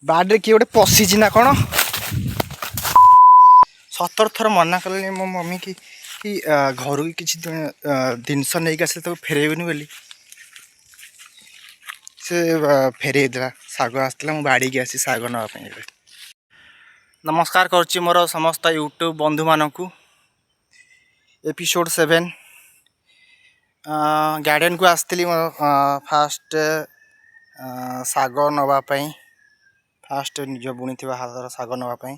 बाड़े किए गोटे पशिची ना कौन 17 थर मना कले मो मम्मी की घर की किसी जिनस नहीं आसे फेरबनी बोली से फेरे देला शाग आसला मु बाड़ी की आसी शाग नापी। नमस्कार करुच्ची मोर समस्त यूट्यूब बंधु मानक एपिसोड 7 गार्डन को आसती मोर फास्ट शाग नापी फास्ट निज बुणी हाथ शाग नापी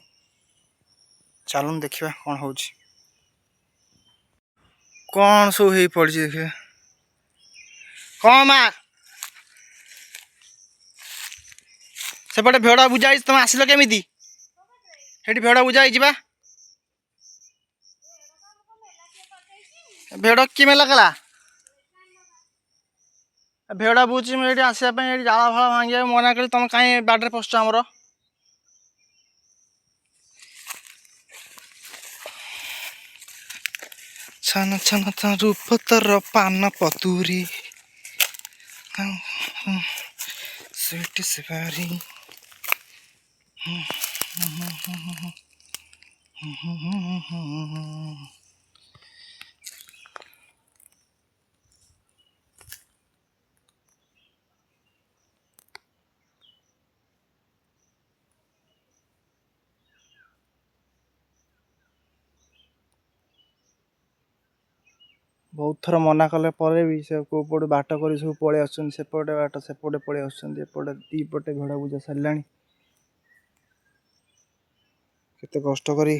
चलून देखा कौन हो कौन सब हो पड़ी देखिए कौन माँ सेपटे भेड़ा बुझा तुम आसिल केमी भेड़ा बुझा भेड़ कि मेला कला भेड़ा बुझी मुझे आसापी जाला फल भांगे मना कली तुम कहीं बाड़े पशुच आमर छान छान रूप तर पान पतुरी स्वीट सिवारी बहुत थर मना कले भी से कौपटे बाट कर सब पलि आसपटे बाट सेपटे पलि आसपटे दीपटे भेड़ा बुझा सारा केते कष्ट करी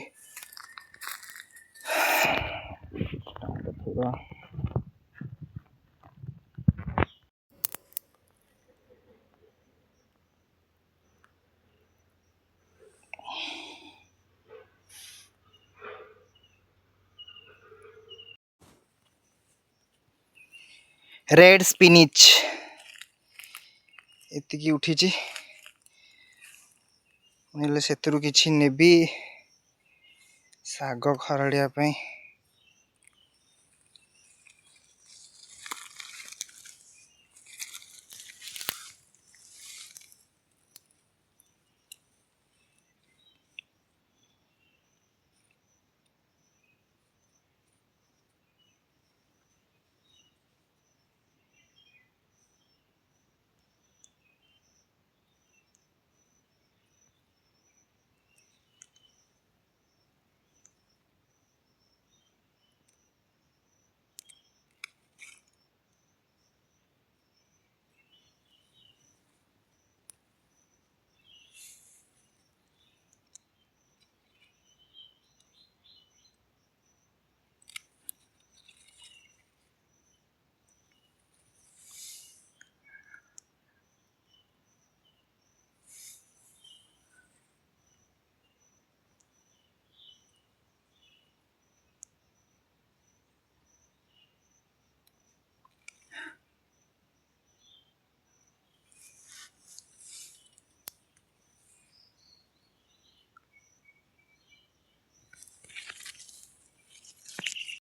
रेड स्पिनिच एतिकी उठी से किसी नेबी शाग खरड़िया